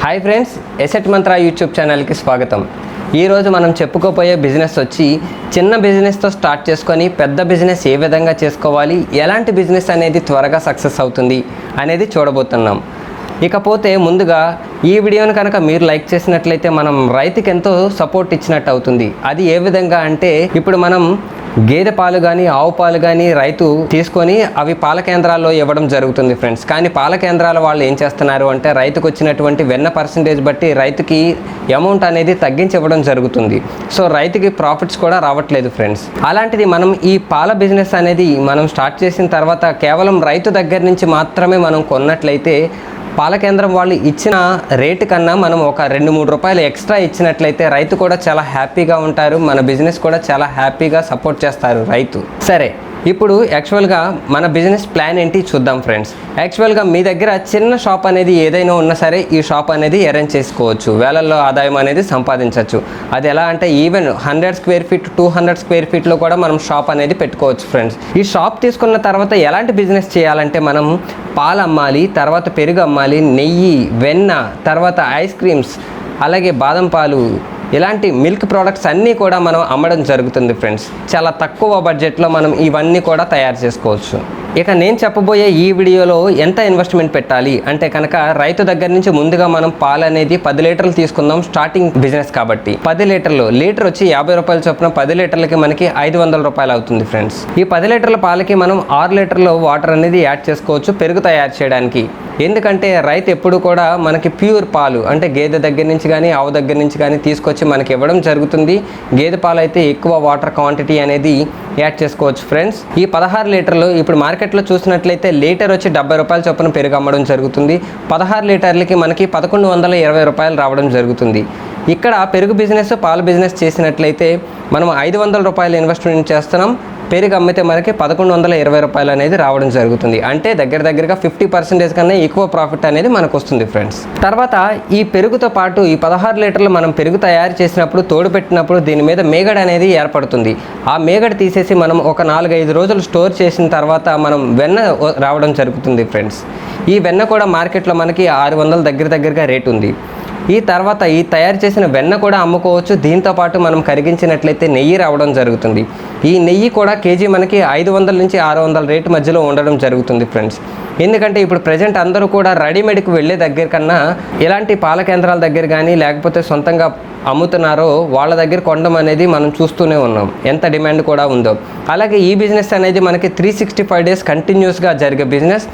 Hi friends, asset మంత్ర YouTube ఛానల్కి స్వాగతం. ఈరోజు మనం చెప్పుకోబోయే బిజినెస్ వచ్చి చిన్న బిజినెస్తో స్టార్ట్ చేసుకొని పెద్ద బిజినెస్ ఏ విధంగా చేసుకోవాలి, ఎలాంటి బిజినెస్ అనేది త్వరగా సక్సెస్ అవుతుంది అనేది చూడబోతున్నాం. ఇకపోతే ముందుగా ఈ వీడియోని కనుక మీరు లైక్ చేసినట్లయితే మనం రైతుకి ఎంతో సపోర్ట్ ఇచ్చినట్టు అవుతుంది. అది ఏ విధంగా అంటే, ఇప్పుడు మనం గేదె పాలు కానీ ఆవు పాలు కానీ రైతు తీసుకొని అవి పాల కేంద్రాల్లో ఇవ్వడం జరుగుతుంది ఫ్రెండ్స్. కానీ పాల కేంద్రాల వాళ్ళు ఏం చేస్తున్నారు అంటే, రైతుకు వచ్చినటువంటి వెన్న పర్సంటేజ్ బట్టి రైతుకి అమౌంట్ అనేది తగ్గించి ఇవ్వడం జరుగుతుంది. సో రైతుకి ప్రాఫిట్స్ కూడా రావట్లేదు ఫ్రెండ్స్. అలాంటిది మనం ఈ పాల బిజినెస్ అనేది మనం స్టార్ట్ చేసిన తర్వాత కేవలం రైతు దగ్గర నుంచి మాత్రమే మనం కొన్నట్లయితే పాల కేంద్రం వాళ్ళు ఇచ్చిన రేటు కన్నా మనం ఒక 2-3 రూపాయలు ఎక్స్ట్రా ఇచ్చినట్లయితే రైతు కూడా చాలా హ్యాపీగా ఉంటారు, మన బిజినెస్ కూడా చాలా హ్యాపీగా సపోర్ట్ చేస్తారు రైతు. సరే, ఇప్పుడు యాక్చువల్గా మన బిజినెస్ ప్లాన్ ఏంటి చూద్దాం ఫ్రెండ్స్. యాక్చువల్గా మీ దగ్గర చిన్న షాప్ అనేది ఏదైనా ఉన్నా సరే ఈ షాప్ అనేది అరేంజ్ చేసుకోవచ్చు, వేలల్లో ఆదాయం అనేది సంపాదించవచ్చు. అది ఎలా అంటే, ఈవెన్ 100 స్క్వేర్ ఫీట్ 200 స్క్వేర్ ఫీట్లో కూడా మనం షాప్ అనేది పెట్టుకోవచ్చు ఫ్రెండ్స్. ఈ షాప్ తీసుకున్న తర్వాత ఎలాంటి బిజినెస్ చేయాలంటే, మనం పాలు అమ్మాలి, తర్వాత పెరుగు అమ్మాలి, నెయ్యి, వెన్న, తర్వాత ఐస్ క్రీమ్స్, అలాగే బాదం పాలు, ఇలాంటి మిల్క్ ప్రోడక్ట్స్ అన్నీ కూడా మనం అమ్మడం జరుగుతుంది ఫ్రెండ్స్. చాలా తక్కువ బడ్జెట్లో మనం ఇవన్నీ కూడా తయారు చేసుకోవచ్చు. ఇక నేను చెప్పబోయే ఈ వీడియోలో ఎంత ఇన్వెస్ట్మెంట్ పెట్టాలి అంటే కనుక, రైతు దగ్గర నుంచి ముందుగా మనం పాలు అనేది 10 లీటర్లు తీసుకుందాం. స్టార్టింగ్ బిజినెస్ కాబట్టి 10 లీటర్లు, లీటర్ వచ్చి 50 రూపాయలు చొప్పున 10 లీటర్లకి మనకి 500 రూపాయలు అవుతుంది ఫ్రెండ్స్. ఈ 10 లీటర్ల పాలకి మనం 6 లీటర్లు వాటర్ అనేది యాడ్ చేసుకోవచ్చు పెరుగు తయారు చేయడానికి. ఎందుకంటే రైతు ఎప్పుడు కూడా మనకి ప్యూర్ పాలు అంటే గేదె దగ్గర నుంచి కానీ ఆవు దగ్గర నుంచి కానీ తీసుకొచ్చి మనకి ఇవ్వడం జరుగుతుంది. గేదె పాలు అయితే ఎక్కువ వాటర్ క్వాంటిటీ అనేది యాడ్ చేసుకోవచ్చు ఫ్రెండ్స్. ఈ 16 లీటర్లు ఇప్పుడు మార్కెట్లో చూసినట్లయితే లీటర్ వచ్చి 70 రూపాయల చొప్పున పెరుగు అమ్మడం జరుగుతుంది. 16 లీటర్లకి మనకి 1120 రూపాయలు రావడం జరుగుతుంది. ఇక్కడ పెరుగు బిజినెస్ పాల బిజినెస్ చేసినట్లయితే మనం 500 రూపాయలు ఇన్వెస్ట్మెంట్ చేస్తున్నాం. పెరుగు అమ్మితే మనకి 1120 రూపాయలు అనేది రావడం జరుగుతుంది. అంటే దగ్గరగా 50% కన్నా ఎక్కువ ప్రాఫిట్ అనేది మనకు వస్తుంది ఫ్రెండ్స్. తర్వాత ఈ పెరుగుతో పాటు ఈ 16 లీటర్లు మనం పెరుగు తయారు చేసినప్పుడు తోడు పెట్టినప్పుడు దీని మీద మేగడ అనేది ఏర్పడుతుంది. ఆ మేగడ తీసేసి మనం ఒక 4-5 రోజులు స్టోర్ చేసిన తర్వాత మనం వెన్న రావడం జరుగుతుంది ఫ్రెండ్స్. ఈ వెన్న కూడా మార్కెట్లో మనకి 600 దగ్గరగా రేట్ ఉంది. ఈ తర్వాత ఈ తయారు చేసిన వెన్న కూడా అమ్ముకోవచ్చు. దీంతో పాటు మనం కరిగించినట్లయితే నెయ్యి రావడం జరుగుతుంది. ఈ నెయ్యి కూడా కేజీ మనకి 500 నుంచి 600 రేటు మధ్యలో ఉండడం జరుగుతుంది ఫ్రెండ్స్. ఎందుకంటే ఇప్పుడు ప్రజెంట్ అందరూ కూడా రెడీమేడ్కి వెళ్ళే దగ్గర కన్నా ఇలాంటి పాల కేంద్రాల దగ్గర కానీ లేకపోతే సొంతంగా అమ్ముతున్నారో వాళ్ళ దగ్గర కొనడం అనేది మనం చూస్తూనే ఉన్నాం, ఎంత డిమాండ్ కూడా ఉందో. అలాగే ఈ బిజినెస్ అనేది మనకి 365 డేస్ కంటిన్యూస్గా జరిగే బిజినెస్.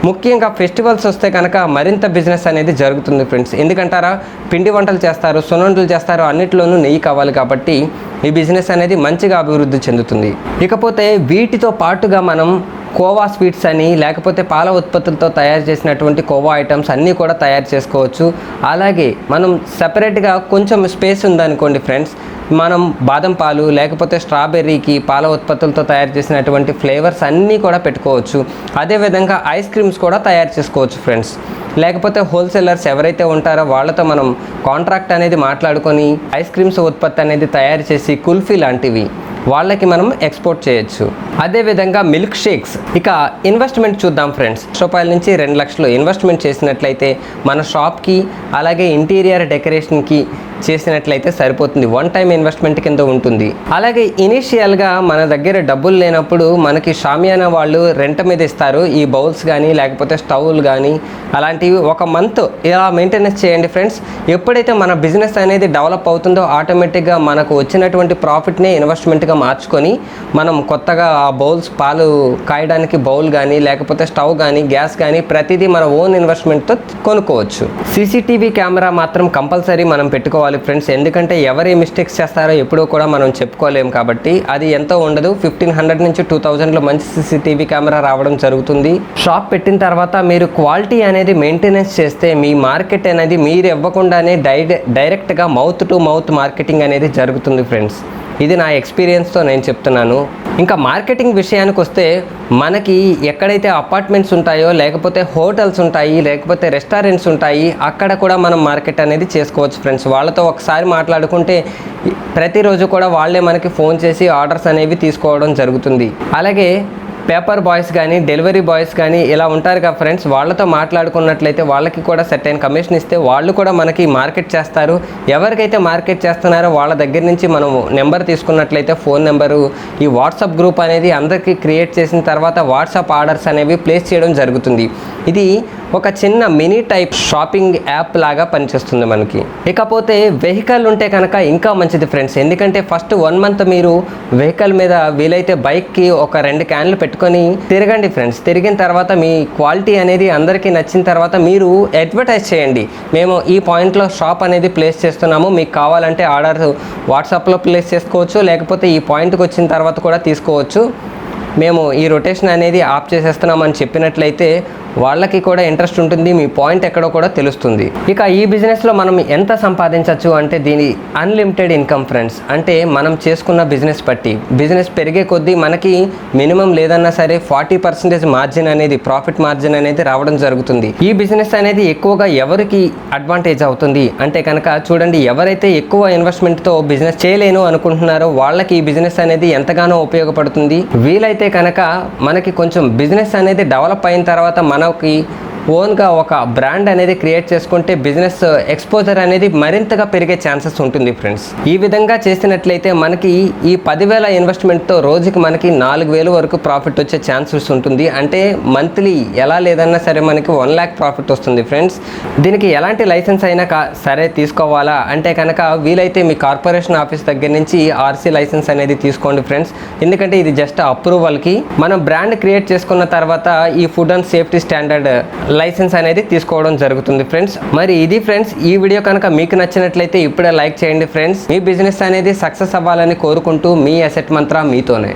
ముఖ్యంగా ఫెస్టివల్స్ వస్తే కనుక మరింత బిజినెస్ అనేది జరుగుతుంది ఫ్రెండ్స్. ఎందుకంటారా, పిండి వంటలు చేస్తారు, సున్నుండలు చేస్తారు, అన్నిట్లోనూ నెయ్యి కావాలి కాబట్టి ఈ బిజినెస్ అనేది మంచిగా అభివృద్ధి చెందుతుంది. ఇకపోతే వీటితో పాటుగా మనం కోవా స్వీట్స్ అని లేకపోతే పాల ఉత్పత్తులతో తయారు చేసినటువంటి కోవా ఐటమ్స్ అన్నీ కూడా తయారు చేసుకోవచ్చు. అలాగే మనం సపరేట్గా కొంచెం స్పేస్ ఉందనుకోండి ఫ్రెండ్స్, మనం బాదం పాలు లేకపోతే స్ట్రాబెర్రీకి పాల ఉత్పత్తులతో తయారు చేసినటువంటి ఫ్లేవర్స్ అన్నీ కూడా పెట్టుకోవచ్చు. అదేవిధంగా ఐస్ క్రీమ్స్ కూడా తయారు చేసుకోవచ్చు ఫ్రెండ్స్. లేకపోతే హోల్సేలర్స్ ఎవరైతే ఉంటారో వాళ్ళతో మనం కాంట్రాక్ట్ అనేది మాట్లాడుకొని ఐస్ క్రీమ్స్ ఉత్పత్తి అనేది తయారు చేసి కుల్ఫీ లాంటివి వాళ్ళకి మనం ఎక్స్పోర్ట్ చేయొచ్చు. అదేవిధంగా మిల్క్ షేక్స్. ఇక ఇన్వెస్ట్మెంట్ చూద్దాం ఫ్రెండ్స్. రూపాయల నుంచి 2 లక్షలు ఇన్వెస్ట్మెంట్ చేసినట్లయితే మన షాప్కి అలాగే ఇంటీరియర్ డెకరేషన్కి చేసినట్లయితే సరిపోతుంది. 1 టైం ఇన్వెస్ట్మెంట్ కింద ఉంటుంది. అలాగే ఇనీషియల్గా మన దగ్గర డబ్బులు లేనప్పుడు మనకి షామియానా వాళ్ళు రెంట్ మీద ఇస్తారు. ఈ బౌల్స్ కానీ లేకపోతే స్టవ్లు కానీ అలాంటివి 1 మంత్ ఇలా మెయింటెనెన్స్ చేయండి ఫ్రెండ్స్. ఎప్పుడైతే మన బిజినెస్ అనేది డెవలప్ అవుతుందో ఆటోమేటిక్గా మనకు వచ్చినటువంటి ప్రాఫిట్నే ఇన్వెస్ట్మెంట్గా మార్చుకొని మనం కొత్తగా ఆ బౌల్స్ పాలు కాయడానికి బౌల్ కానీ లేకపోతే స్టవ్ కానీ గ్యాస్ కానీ ప్రతిదీ మన ఓన్ ఇన్వెస్ట్మెంట్తో కొనుక్కోవచ్చు. సీసీటీవీ కెమెరా మాత్రం కంపల్సరీ మనం పెట్టుకోవాలి ఫ్రెండ్స్. ఎందుకంటే ఎవరు మిస్టేక్స్ చేస్తారో ఎప్పుడూ కూడా మనం చెప్పుకోలేము కాబట్టి అది ఎంతో ఉండదు. 1500 నుంచి 2000లో మంచి సీసీటీవీ కెమెరా రావడం జరుగుతుంది. షాప్ పెట్టిన తర్వాత మీరు క్వాలిటీ అనేది మెయింటెనెన్స్ చేస్తే మీ మార్కెట్ అనేది మీరు ఇవ్వకుండానే డైరెక్ట్గా మౌత్ టు మౌత్ మార్కెటింగ్ అనేది జరుగుతుంది ఫ్రెండ్స్. ఇది నా ఎక్స్పీరియన్స్తో నేను చెప్తున్నాను. ఇంకా మార్కెటింగ్ విషయానికి వస్తే మనకి ఎక్కడైతే అపార్ట్మెంట్స్ ఉంటాయో లేకపోతే హోటల్స్ ఉంటాయి లేకపోతే రెస్టారెంట్స్ ఉంటాయి అక్కడ కూడా మనం మార్కెట్ అనేది చేసుకోవచ్చు ఫ్రెండ్స్. వాళ్ళతో ఒకసారి మాట్లాడుకుంటే ప్రతిరోజు కూడా వాళ్ళే మనకి ఫోన్ చేసి ఆర్డర్స్ అనేవి తీసుకోవడం జరుగుతుంది. అలాగే పేపర్ బాయ్స్ కానీ డెలివరీ బాయ్స్ కానీ ఇలా ఉంటారు కదా ఫ్రెండ్స్, వాళ్ళతో మాట్లాడుకున్నట్లయితే వాళ్ళకి కూడా సర్టెన్ కమిషన్ ఇస్తే వాళ్ళు కూడా మనకి మార్కెట్ చేస్తారు. ఎవరికైతే మార్కెట్ చేస్తున్నారో వాళ్ళ దగ్గర నుంచి మనం నెంబర్ తీసుకున్నట్లయితే ఫోన్ నెంబరు, ఈ వాట్సాప్ గ్రూప్ అనేది అందరికీ క్రియేట్ చేసిన తర్వాత వాట్సాప్ ఆర్డర్స్ అనేవి ప్లేస్ చేయడం జరుగుతుంది. ఇది ఒక చిన్న మినీ టైప్ షాపింగ్ యాప్ లాగా పనిచేస్తుంది మనకి. ఇకపోతే వెహికల్ ఉంటే కనుక ఇంకా మంచిది ఫ్రెండ్స్, ఎందుకంటే ఫస్ట్ 1 month మీరు వెహికల్ మీద వీలైతే బైక్కి ఒక 2 క్యాన్లు పెట్టుకొని తిరగండి ఫ్రెండ్స్. తిరిగిన తర్వాత మీ క్వాలిటీ అనేది అందరికీ నచ్చిన తర్వాత మీరు అడ్వర్టైజ్ చేయండి, మేము ఈ పాయింట్లో షాప్ అనేది ప్లేస్ చేస్తున్నాము, మీకు కావాలంటే ఆర్డర్ వాట్సాప్లో ప్లేస్ చేసుకోవచ్చు, లేకపోతే ఈ పాయింట్కి వచ్చిన తర్వాత కూడా తీసుకోవచ్చు, మేము ఈ రొటేషన్ అనేది ఆఫ్ చేసేస్తున్నామని చెప్పినట్లయితే వాళ్ళకి కూడా ఇంట్రెస్ట్ ఉంటుంది, మీ పాయింట్ ఎక్కడో కూడా తెలుస్తుంది. ఇక ఈ బిజినెస్లో మనం ఎంత సంపాదించవచ్చు అంటే దీని అన్లిమిటెడ్ ఇన్కమ్ ఫ్రెండ్స్. అంటే మనం చేసుకున్న బిజినెస్ బట్టి బిజినెస్ పెరిగే కొద్దీ మనకి మినిమం లేదన్నా సరే 40% మార్జిన్ అనేది, ప్రాఫిట్ మార్జిన్ అనేది రావడం జరుగుతుంది. ఈ బిజినెస్ అనేది ఎక్కువగా ఎవరికి అడ్వాంటేజ్ అవుతుంది అంటే కనుక చూడండి, ఎవరైతే ఎక్కువ ఇన్వెస్ట్మెంట్తో బిజినెస్ చేయలేను అనుకుంటున్నారో వాళ్ళకి ఈ బిజినెస్ అనేది ఎంతగానో ఉపయోగపడుతుంది. వీలైతే కనుక మనకి కొంచెం బిజినెస్ అనేది డెవలప్ అయిన తర్వాత మనకి ఓన్గా ఒక బ్రాండ్ అనేది క్రియేట్ చేసుకుంటే బిజినెస్ ఎక్స్పోజర్ అనేది మరింతగా పెరిగే ఛాన్సెస్ ఉంటుంది ఫ్రెండ్స్. ఈ విధంగా చేసినట్లయితే మనకి ఈ 10,000 ఇన్వెస్ట్మెంట్తో రోజుకి మనకి 4,000 వరకు ప్రాఫిట్ వచ్చే ఛాన్సెస్ ఉంటుంది. అంటే మంత్లీ ఎలా లేదన్నా సరే మనకి 1 lakh ప్రాఫిట్ వస్తుంది ఫ్రెండ్స్. దీనికి ఎలాంటి లైసెన్స్ అయినా సరే తీసుకోవాలా అంటే కనుక వీలైతే మీ కార్పొరేషన్ ఆఫీస్ దగ్గర నుంచి ఆర్సీ లైసెన్స్ అనేది తీసుకోండి ఫ్రెండ్స్. ఎందుకంటే ఇది జస్ట్ అప్రూవల్కి, మనం బ్రాండ్ క్రియేట్ చేసుకున్న తర్వాత ఈ food and safety standard licence అనేది తీసుకోవడం జరుగుతుంది ఫ్రెండ్స్. మరి ఇది ఫ్రెండ్స్, ఈ వీడియో కనుక మీకు నచ్చినట్లయితే ఇప్పుడే లైక్ చేయండి ఫ్రెండ్స్. మీ బిజినెస్ అనేది సక్సెస్ అవ్వాలని కోరుకుంటూ మీ అసెట్ మంత్ర మీతోనే.